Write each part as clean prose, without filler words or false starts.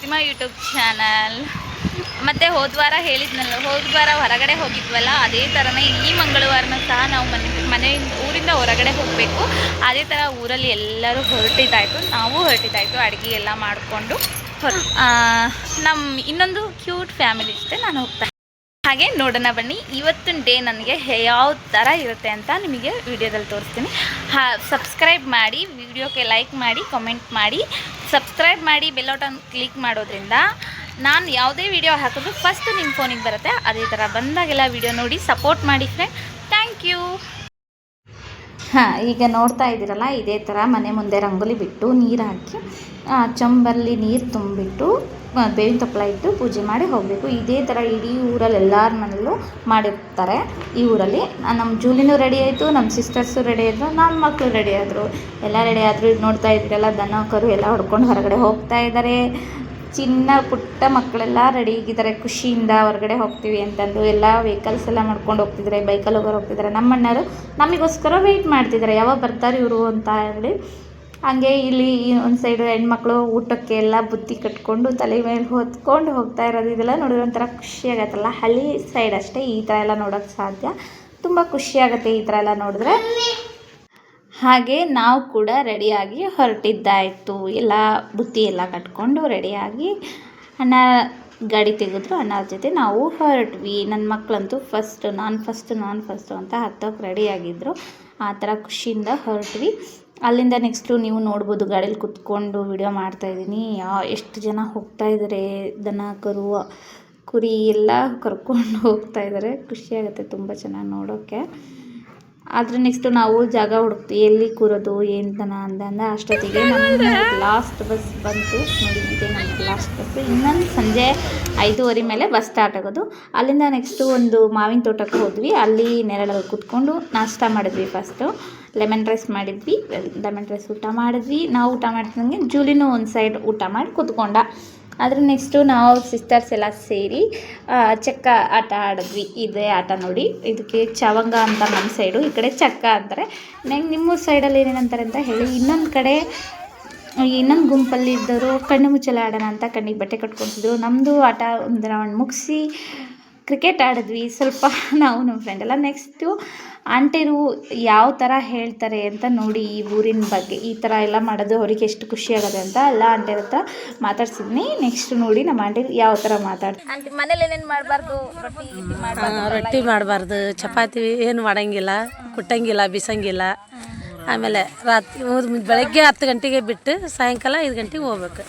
ಪ್ರತಿಮಾ YouTube channel. ಮತ್ತು ಹೋದ್ವಾರ ಹೇಳಿದ್ನಲ್ಲ, ಹೋದ್ವಾರ ಹೊರಗಡೆ ಹೋಗಿದ್ವಲ್ಲ, ಅದೇ ಥರನೇ ಈ ಮಂಗಳವಾರನೂ ಸಹ ನಾವು ಮನೆಯಿಂದ ಊರಿಂದ ಹೊರಗಡೆ ಹೋಗಬೇಕು. ಅದೇ ಥರ ಊರಲ್ಲಿ ಎಲ್ಲರೂ ಹೊರಟಿದ್ದಾಯಿತು, ನಾವು ಹೊರಟಿದ್ದಾಯಿತು ಅಡುಗೆ ಎಲ್ಲ ಮಾಡಿಕೊಂಡು. ನಮ್ಮ ಇನ್ನೊಂದು ಕ್ಯೂಟ್ ಫ್ಯಾಮಿಲಿ ಜೊತೆ ನಾನು ಹೋಗ್ತೇನೆ. ಹಾಗೆ ನೋಡೋಣ ಬನ್ನಿ ಇವತ್ತಿನ ಡೇ ನನಗೆ ಯಾವ ಥರ ಇರುತ್ತೆ ಅಂತ ನಿಮಗೆ ವಿಡಿಯೋದಲ್ಲಿ ತೋರಿಸ್ತೀನಿ. ಸಬ್ಸ್ಕ್ರೈಬ್ ಮಾಡಿ, ವಿಡಿಯೋಕ್ಕೆ ಲೈಕ್ ಮಾಡಿ, ಕಮೆಂಟ್ ಮಾಡಿ, ಸಬ್ಸ್ಕ್ರೈಬ್ ಮಾಡಿ, ಬೆಲ್ ಬಟನ್ ಕ್ಲಿಕ್ ಮಾಡೋದ್ರಿಂದ ನಾನು ಯಾವುದೇ ವಿಡಿಯೋ ಹಾಕೋದು ಫಸ್ಟ್ ನಿಮ್ಮ ಫೋನಿಗೆ ಬರುತ್ತೆ. ಅದೇ ಥರ ಬಂದಾಗೆಲ್ಲ ವಿಡಿಯೋ ನೋಡಿ ಸಪೋರ್ಟ್ ಮಾಡಿ ಫ್ರೆಂಡ್. Thank you. ಈಗ ನೋಡ್ತಾ ಇದ್ದೀರಲ್ಲ, ಇದೇ ಥರ ಮನೆ ಮುಂದೆ ರಂಗೋಲಿ ಬಿಟ್ಟು ನೀರು ಹಾಕಿ ಚಂಬಲ್ಲಿ ನೀರು ತುಂಬಿಬಿಟ್ಟು ಬೇವಿನ ತಪ್ಪಲ ಇಟ್ಟು ಪೂಜೆ ಮಾಡಿ ಹೋಗಬೇಕು. ಇದೇ ಥರ ಇಡೀ ಊರಲ್ಲಿ ಎಲ್ಲರ ಮನೆಯಲ್ಲೂ ಮಾಡಿರ್ತಾರೆ. ಈ ಊರಲ್ಲಿ ನಮ್ಮ ಜೂಲಿನೂ ರೆಡಿ ಆಯಿತು, ನಮ್ಮ ಸಿಸ್ಟರ್ಸು ರೆಡಿ ಆಯಿತು, ನನ್ನ ಮಕ್ಕಳು ರೆಡಿ ಆದರು, ಎಲ್ಲ ರೆಡಿ ಆದರು. ನೋಡ್ತಾ ಇದ್ದೀರಲ್ಲ, ದನ ಕರು ಎಲ್ಲ ಹೊಡ್ಕೊಂಡು ಹೊರಗಡೆ ಹೋಗ್ತಾ ಇದ್ದಾರೆ. ಚಿನ್ನ ಪುಟ್ಟ ಮಕ್ಕಳೆಲ್ಲ ರೆಡಿ ಆಗಿದ್ದಾರೆ, ಖುಷಿಯಿಂದ ಹೊರಗಡೆ ಹೋಗ್ತೀವಿ ಅಂತಂದು. ಎಲ್ಲ ವೆಹಿಕಲ್ಸ್ ಎಲ್ಲ ಮಾಡ್ಕೊಂಡು ಹೋಗ್ತಿದ್ದಾರೆ, ಬೈಕಲ್ಲಿ ಹೋಗ್ತಿದ್ದಾರೆ. ನಮ್ಮ ಅಣ್ಣರು ನಮಗೋಸ್ಕರ ವೆಯ್ಟ್ ಮಾಡ್ತಿದ್ದಾರೆ, ಯಾವಾಗ ಬರ್ತಾರೆ ಇವರು ಅಂತ ಹೇಳಿ. ಹಾಗೆ ಇಲ್ಲಿ ಒಂದು ಸೈಡು ಹೆಣ್ಮಕ್ಳು ಊಟಕ್ಕೆ ಎಲ್ಲ ಬುತ್ತಿ ಕಟ್ಕೊಂಡು ತಲೆ ಮೇಲೆ ಹೊತ್ಕೊಂಡು ಹೋಗ್ತಾ ಇರೋದು. ಇದೆಲ್ಲ ನೋಡಿದ್ರೆ ಒಂಥರ ಖುಷಿಯಾಗತ್ತಲ್ಲ. ಹಳ್ಳಿ ಸೈಡ್ ಅಷ್ಟೇ ಈ ಥರ ಎಲ್ಲ ನೋಡೋಕ್ಕೆ ಸಾಧ್ಯ. ತುಂಬ ಖುಷಿಯಾಗುತ್ತೆ ಈ ಥರ ಎಲ್ಲ ನೋಡಿದ್ರೆ. ಹಾಗೆ ನಾವು ಕೂಡ ರೆಡಿಯಾಗಿ ಹೊರಟಿದ್ದಾಯಿತು. ಎಲ್ಲ ಬುತ್ತಿ ಎಲ್ಲ ಕಟ್ಕೊಂಡು ರೆಡಿಯಾಗಿ ಅಣ್ಣ ಗಾಡಿ ತೆಗೆದ್ರು. ಅಣ್ಣರ ಜೊತೆ ನಾವು ಹೊರಟ್ವಿ. ನನ್ನ ಮಕ್ಕಳಂತೂ ನಾನು ಫಸ್ಟು ಅಂತ ಹತ್ತೋಕೆ ರೆಡಿಯಾಗಿದ್ದರು. ಆ ಥರ ಖುಷಿಯಿಂದ ಹೊರಟ್ವಿ. ಅಲ್ಲಿಂದ ನೆಕ್ಸ್ಟು ನೀವು ನೋಡ್ಬೋದು, ಗಾಡೀಲಿ ಕುತ್ಕೊಂಡು ವಿಡಿಯೋ ಮಾಡ್ತಾಯಿದ್ದೀನಿ. ಎಷ್ಟು ಜನ ಹೋಗ್ತಾ ಇದ್ದಾರೆ, ದನ ಕರು ಕುರಿ ಎಲ್ಲ ಕರ್ಕೊಂಡು ಹೋಗ್ತಾ ಇದ್ದಾರೆ. ಖುಷಿಯಾಗುತ್ತೆ ತುಂಬ ಚೆನ್ನಾಗಿ ನೋಡೋಕ್ಕೆ. ಆದರೆ ನೆಕ್ಸ್ಟು ನಾವು ಜಾಗ ಹುಡುಕ್ತೀವಿ, ಎಲ್ಲಿ ಕೂರೋದು ಏನು ದನ ಅಂದ ಅಷ್ಟೊತ್ತಿಗೆ ನಮ್ಮ ಲಾಸ್ಟ್ ಬಸ್ ಬಂತು. ನೋಡಿ, ಇದೆ ನಮ್ಮ ಲಾಸ್ಟ್ ಬಸ್ಸು. ಇನ್ನೊಂದು ಸಂಜೆ 5:30 ಮೇಲೆ ಬಸ್ ಸ್ಟಾರ್ಟ್ ಆಗೋದು. ಅಲ್ಲಿಂದ ನೆಕ್ಸ್ಟು ಒಂದು ಮಾವಿನ ತೋಟಕ್ಕೆ ಹೋದ್ವಿ. ಅಲ್ಲಿ ನೆರಳಲ್ಲಿ ಕೂತ್ಕೊಂಡು ನಾಷ್ಟ ಮಾಡಿದ್ವಿ. ಫಸ್ಟು ಲೆಮನ್ ರೈಸ್ ಮಾಡಿದ್ವಿ. ಲೆಮನ್ ರೈಸ್ ಊಟ ಮಾಡಿದ್ವಿ. ನಾವು ಊಟ ಮಾಡ್ತಿದ್ದಂಗೆ ಜೂಲಿನೂ ಒಂದು ಸೈಡ್ ಊಟ ಮಾಡಿ ಕೂತ್ಕೊಂಡ. ಆದರೆ ನೆಕ್ಸ್ಟು ನಾವು ಸಿಸ್ಟರ್ಸ್ ಎಲ್ಲ ಸೇರಿ ಚಕ್ಕ ಆಟ ಆಡಿದ್ವಿ. ಇದೇ ಆಟ ನೋಡಿ, ಇದಕ್ಕೆ ಚವಂಗ ಅಂತ ನಮ್ಮ ಸೈಡು, ಈ ಕಡೆ ಚಕ್ಕ ಅಂತಾರೆ. ನಿಮ್ಮ ಸೈಡಲ್ಲಿ ಏನೇನಂತಾರೆ ಅಂತ ಹೇಳಿ. ಇನ್ನೊಂದು ಗುಂಪಲ್ಲಿ ಇದ್ದವರು ಕಣ್ಣು ಮುಚ್ಚಲ ಆಡೋಣ ಅಂತ ಕಣ್ಣಿಗೆ ಬಟ್ಟೆ ಕಟ್ಕೊತಿದ್ರು. ನಮ್ಮದು ಆಟ ಒಂದು ರೌಂಡ್ ಮುಗಿಸಿ ಕ್ರಿಕೆಟ್ ಆಡಿದ್ವಿ ಸ್ವಲ್ಪ ನಾವು ನಮ್ಮ ಫ್ರೆಂಡ್ ಎಲ್ಲ. ನೆಕ್ಸ್ಟು ಆಂಟಿರು ಯಾವ ಥರ ಹೇಳ್ತಾರೆ ಅಂತ ನೋಡಿ, ಈ ಊರಿನ ಬಗ್ಗೆ ಈ ಥರ ಎಲ್ಲ ಮಾಡೋದು ಅವ್ರಿಗೆ ಎಷ್ಟು ಖುಷಿ ಆಗುತ್ತೆ ಅಂತ ಎಲ್ಲ ಆಂಟಿರ ಹತ್ರ ಮಾತಾಡ್ಸಿದ್ನಿ. ನೆಕ್ಸ್ಟ್ ನೋಡಿ ನಮ್ಮ ಆಂಟಿ ಯಾವ ಥರ ಮಾತಾಡ್ತಾರೆ. ಆಂಟಿ ಮನೇಲಿ ಏನೇನು ಮಾಡಬಾರ್ದು? ರೊಟ್ಟಿ ಮಾಡಬಾರ್ದು, ಚಪಾತಿ ಏನು ಮಾಡೋಂಗಿಲ್ಲ, ಕುಟ್ಟಂಗಿಲ್ಲ, ಬಿಸಂಗಿಲ್ಲ. ಆಮೇಲೆ ಬೆಳಗ್ಗೆ 10 ಗಂಟೆಗೆ ಬಿಟ್ಟು ಸಾಯಂಕಾಲ 5 ಗಂಟೆಗೆ ಹೋಗ್ಬೇಕು.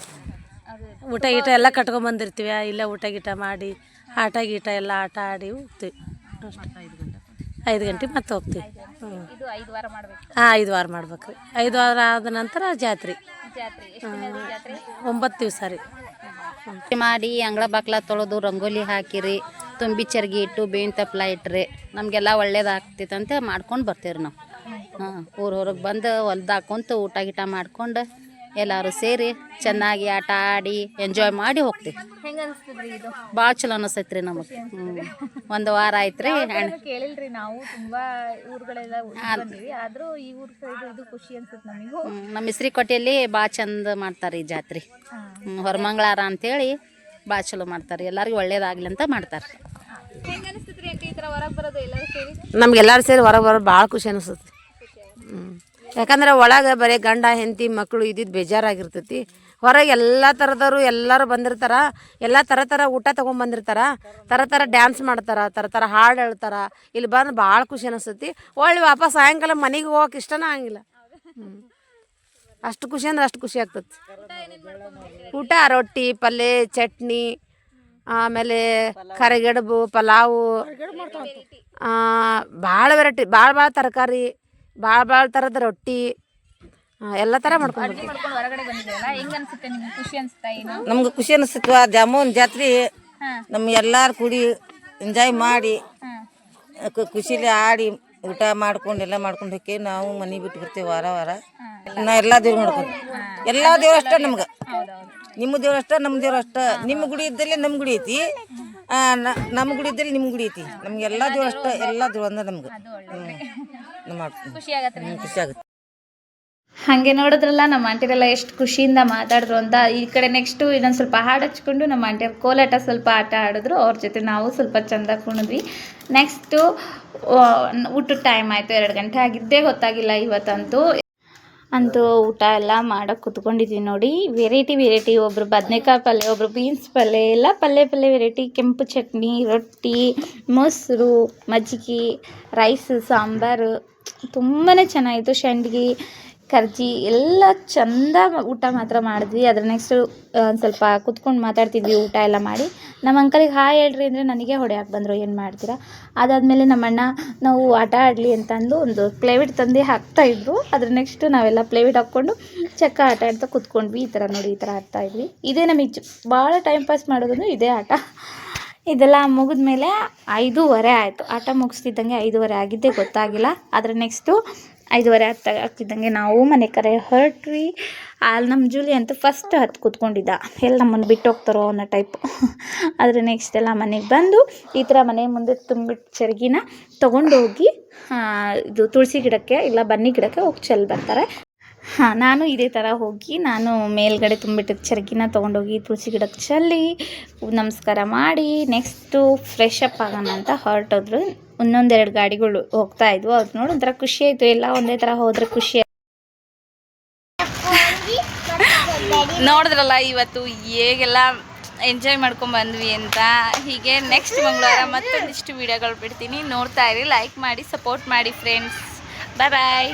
ಊಟ ಗೀಟ ಎಲ್ಲ ಕಟ್ಕೊಂಬಂದಿರ್ತೀವಿ. ಇಲ್ಲೇ ಊಟ ಗೀಟ ಮಾಡಿ ಆಟ ಗೀಟ ಎಲ್ಲ ಆಟ ಆಡಿ ಹೋಗ್ತೀವಿ ಅಷ್ಟೇ. 5 ಗಂಟೆಗೆ ಮತ್ತೆ ಹೋಗ್ತೀವಿ. 5 ವಾರ ಮಾಡ್ಬೇಕು. 5 ವಾರ ಆದ ನಂತರ ಜಾತ್ರೆ 9 ದಿವಸ ರೀ ಮಾಡಿ. ಅಂಗಳ ಬಾಕ್ಲ ತೊಳೆದು ರಂಗೋಲಿ ಹಾಕಿರಿ, ತುಂಬಿ ಚರ್ಗಿ ಇಟ್ಟು ಬೇವಿನ ತಪ್ಪಲ ಇಟ್ರಿ, ನಮಗೆಲ್ಲ ಒಳ್ಳೇದಾಗ್ತೈತಂತ ಮಾಡ್ಕೊಂಡು ಬರ್ತೀವಿ ನಾವು. ಊರು ಹೊರಗೆ ಬಂದು ಹೊಲ್ದಾಕೊಂತ ಊಟ ಗೀಟ ಮಾಡ್ಕೊಂಡು ಎಲ್ಲರೂ ಸೇರಿ ಚೆನ್ನಾಗಿ ಆಟ ಆಡಿ ಎಂಜಾಯ್ ಮಾಡಿ ಹೋಗ್ತೀವಿ. ಹೆಂಗೆ ಅನಿಸ್ತದ್ರಿ ಇದು? ಭಾಳ ಚಲೋ ಅನಿಸ್ತೈತ್ರಿ ನಮಗೆ. ಒಂದು ವಾರ ಆಯ್ತು ಕೇಳಿಲ್ರಿ ನಾವು, ತುಂಬಾ ಊರುಗಳೆಲ್ಲ ಬಂದಿವಿ, ಆದರೂ ಈ ಊರು ಸೈಡ್ ಇದು ಖುಷಿ ಅನ್ಸುತ್ತೆ ನಮಗೂ. ನಮ್ಮ ಮಿಸ್ರಿಕೋಟೆಯಲ್ಲಿ ಭಾಳ ಚಂದ ಮಾಡ್ತಾರೆ ಈ ಜಾತ್ರೆ. ಹೊರಮಂಗಳಾರ ಅಂತೇಳಿ ಭಾಳ ಚಲೋ ಮಾಡ್ತಾರೆ, ಎಲ್ಲರಿಗೂ ಒಳ್ಳೇದಾಗ್ಲಿ ಅಂತ ಮಾಡ್ತಾರೆ. ಹೆಂಗೆ ಅನಿಸ್ತದ್ರಿ ಅಂತ ಈ ಥರ ಹೊರಗೆ ಬರೋದು ಎಲ್ಲರೂ ಸೇರಿ? ನಮ್ಗೆಲ್ಲರೂ ಸೇರಿ ಹೊರಗೆ ಬರೋದು ಭಾಳ ಖುಷಿ ಅನಿಸ್ತದೆ. ಯಾಕಂದ್ರೆ ಒಳಗೆ ಬರೀ ಗಂಡ ಹೆಂಡತಿ ಮಕ್ಕಳು ಇದ್ದಿದ್ದು ಬೇಜಾರಾಗಿರ್ತೈತಿ. ಹೊರಗೆ ಎಲ್ಲ ಥರದವರು ಎಲ್ಲರೂ ಬಂದಿರ್ತಾರ, ಎಲ್ಲ ಥರ ಊಟ ತೊಗೊಂಬಂದಿರ್ತಾರ, ಥರ ಡ್ಯಾನ್ಸ್ ಮಾಡ್ತಾರೆ, ಥರ ಹಾಡು ಹೇಳ್ತಾರೆ. ಇಲ್ಲಿ ಬಂದು ಭಾಳ ಖುಷಿ ಅನಿಸ್ತೈತಿ. ಒಳ್ಳೆ ವಾಪಸ್ ಸಾಯಂಕಾಲ ಮನೆಗೆ ಹೋಗಕ್ಕೆ ಇಷ್ಟನೇ ಆಗಿಲ್ಲ. ಅಷ್ಟು ಖುಷಿ ಅಂದ್ರೆ ಅಷ್ಟು ಖುಷಿ ಆಗ್ತೈತಿ. ಊಟ ರೊಟ್ಟಿ ಪಲ್ಯ ಚಟ್ನಿ, ಆಮೇಲೆ ಕರಿಗಡುಬು ಪಲಾವು, ಭಾಳ ವೆರೈಟಿ, ಭಾಳ ತರಕಾರಿ, ಭಾಳ ಥರದ ರೊಟ್ಟಿ ಎಲ್ಲ ಥರ ಮಾಡ್ಕೊಂಡು ನಮ್ಗೆ ಖುಷಿ ಅನಿಸ್ತಿತ್ತು. ಆ ಜಾಮೂನ್ ಜಾತ್ರೆ ನಮ್ಮ ಎಲ್ಲರೂ ಕೂಡಿ ಎಂಜಾಯ್ ಮಾಡಿ ಖುಷಿಲಿ ಆಡಿ ಊಟ ಮಾಡ್ಕೊಂಡು ಎಲ್ಲ ಮಾಡ್ಕೊಂಡು ಹೋಗಿ ನಾವು ಮನೆ ಬಿಟ್ಟು ಬರ್ತೀವಿ. ವಾರ ನಾ ಎಲ್ಲ ದೇವ್ರು ನೋಡ್ಕೊಂಡು, ಎಲ್ಲ ದೇವ್ರು ಅಷ್ಟೇ ನಮ್ಗೆ. ನಿಮ್ಮ ದೇವ್ರು ಅಷ್ಟೇ, ನಮ್ಮ ದೇವ್ರು ಅಷ್ಟೇ. ನಿಮ್ಮ ಗುಡಿ ಇದ್ದಲ್ಲಿ ನಮ್ಮ ಗುಡಿ ಐತಿ, ನಮ್ಮ ಗುಡಿ ಇದ್ದಲ್ಲಿ ನಿಮ್ಮ ಗುಡಿ ಐತಿ. ನಮ್ಗೆ ಎಲ್ಲ ದೇವ್ರು ಅಷ್ಟೇ, ಎಲ್ಲ ದೇವ್ರು ಅಂದ್ರೆ ನಮ್ಗೆ ಖುಷಿ ಆಗುತ್ತೆ. ಹಾಗೆ ನೋಡಿದ್ರಲ್ಲ ನಮ್ಮ ಆಂಟಿರೆಲ್ಲ ಎಷ್ಟು ಖುಷಿಯಿಂದ ಮಾತಾಡಿದ್ರು ಅಂತ. ಈ ಕಡೆ ನೆಕ್ಸ್ಟು ಇನ್ನೊಂದು ಸ್ವಲ್ಪ ಹಾಡು ಹಚ್ಕೊಂಡು ನಮ್ಮ ಆಂಟಿಯವ್ರು ಕೋಲಾಟ ಸ್ವಲ್ಪ ಆಟ ಆಡಿದ್ರು. ಅವ್ರ ಜೊತೆ ನಾವು ಸ್ವಲ್ಪ ಚೆಂದ ಕುಣಿದ್ವಿ. ನೆಕ್ಸ್ಟು ಊಟದ ಟೈಮ್ ಆಯಿತು. 2 ಗಂಟೆ ಆಗಿದ್ದೇ ಗೊತ್ತಾಗಿಲ್ಲ ಇವತ್ತಂತೂ. ಊಟ ಎಲ್ಲ ಮಾಡೋಕ್ಕೆ ಕುತ್ಕೊಂಡಿದ್ವಿ ನೋಡಿ. ವೆರೈಟಿ ಒಬ್ಬರು ಬದನೆಕಾಯಿ ಪಲ್ಯ, ಒಬ್ಬರು ಬೀನ್ಸ್ ಪಲ್ಯ, ಎಲ್ಲ ಪಲ್ಯ ವೆರೈಟಿ, ಕೆಂಪು ಚಟ್ನಿ, ರೊಟ್ಟಿ, ಮೊಸರು, ಮಜ್ಜಿಗೆ, ರೈಸ್, ಸಾಂಬಾರು ತುಂಬಾ ಚೆನ್ನಾಗಿತ್ತು. ಸಂಡ್ಗೆ, ಕರ್ಜಿ ಎಲ್ಲ ಚಂದ ಊಟ ಮಾತ್ರ ಮಾಡಿದ್ವಿ. ಅದ್ರ ನೆಕ್ಸ್ಟು ಒಂದು ಸ್ವಲ್ಪ ಕುತ್ಕೊಂಡು ಮಾತಾಡ್ತಿದ್ವಿ ಊಟ ಎಲ್ಲ ಮಾಡಿ. ನಮ್ಮ ಅಂಕಲಿಗೆ ಹಾಯ್ ಹೇಳ್ರಿ ಅಂದರೆ ನನಗೆ ಹೊಡೆಯಕ್ಕೆ ಬಂದರು, ಏನು ಮಾಡ್ತೀರಾ. ಅದಾದಮೇಲೆ ನಮ್ಮಣ್ಣ ನಾವು ಆಟ ಆಡಲಿ ಅಂತಂದು ಒಂದು ಪ್ಲೇವಿಟ್ ತಂದು ಹಾಕ್ತಾಯಿದ್ರು. ಅದ್ರ ನೆಕ್ಸ್ಟು ನಾವೆಲ್ಲ ಪ್ಲೇವಿಟ್ ಹಾಕ್ಕೊಂಡು ಚಕ್ಕ ಆಟ ಆಡ್ತಾ ಕುತ್ಕೊಂಡ್ವಿ. ಈ ಥರ ನೋಡಿ, ಈ ಥರ ಆಡ್ತಾಯಿದ್ವಿ. ಇದೇ ನಮಗೆ ಭಾಳ ಟೈಮ್ ಪಾಸ್ ಮಾಡೋದು ಇದೇ ಆಟ. ಇದೆಲ್ಲ ಮುಗಿದ್ಮೇಲೆ 5:15 ಆಯಿತು. ಆಟ ಮುಗಿಸ್ತಿದ್ದಂಗೆ 5:15 ಆಗಿದ್ದೇ ಗೊತ್ತಾಗಿಲ್ಲ. ಆದರೆ ನೆಕ್ಸ್ಟು 5:15 ಆಗ್ತಿದ್ದಂಗೆ ನಾವು ಮನೆ ಕಡೆ ಹೊರಟ್ವಿ. ಅಲ್ಲಿ ನಮ್ಮ ಜೂಲಿ ಅಂತೂ ಫಸ್ಟ್ ಹತ್ತು ಕೂತ್ಕೊಂಡಿದ್ದ, ಎಲ್ಲಿ ನಮ್ಮನ್ನು ಬಿಟ್ಟು ಹೋಗ್ತಾರೋ ಅನ್ನೋ ಟೈಪು. ಆದರೆ ನೆಕ್ಸ್ಟ್ ಎಲ್ಲ ಮನೆಗೆ ಬಂದು ಈ ಥರ ಮನೆ ಮುಂದೆ ತುಂಬಿಟ್ಟು ಚರ್ಗಿನ ತೊಗೊಂಡೋಗಿ ಇದು ತುಳಸಿ ಗಿಡಕ್ಕೆ ಇಲ್ಲ ಬನ್ನಿ ಗಿಡಕ್ಕೆ ಹೋಗಿ ಚೆಲ್ಲಿ ಬರ್ತಾರೆ. ನಾನು ಇದೇ ಥರ ಹೋಗಿ ನಾನು ಮೇಲ್ಗಡೆ ತುಂಬಿಟ್ಟಿದ್ದ ಚರ್ಗಿನ ತೊಗೊಂಡೋಗಿ ತುಳಸಿ ಗಿಡಕ್ಕೆ ಚೆಲ್ಲಿ ನಮಸ್ಕಾರ ಮಾಡಿ ನೆಕ್ಸ್ಟು ಫ್ರೆಶ್ ಅಪ್ ಆಗೋಣ ಅಂತ ಹೊರಟೋದ್ರು. 1-2 ಗಾಡಿಗಳು ಹೋಗ್ತಾಯಿದ್ವು. ಅದು ನೋಡಿ ಒಂಥರ ಖುಷಿ ಆಯಿತು. ಎಲ್ಲ ಒಂದೇ ಥರ ಹೋದರೆ ಖುಷಿ. ನೋಡಿದ್ರಲ್ಲ ಇವತ್ತು ಹೇಗೆಲ್ಲ ಎಂಜಾಯ್ ಮಾಡ್ಕೊಂಡ್ಬಂದ್ವಿ ಅಂತ. ಹೀಗೆ ನೆಕ್ಸ್ಟ್ ಮಂಗಳವಾರ ಮತ್ತೊಂದಿಷ್ಟು ವೀಡಿಯೋಗಳು ಬಿಡ್ತೀನಿ, ನೋಡ್ತಾ ಇರಿ, ಲೈಕ್ ಮಾಡಿ, ಸಪೋರ್ಟ್ ಮಾಡಿ ಫ್ರೆಂಡ್ಸ್. ಬಾಯ್.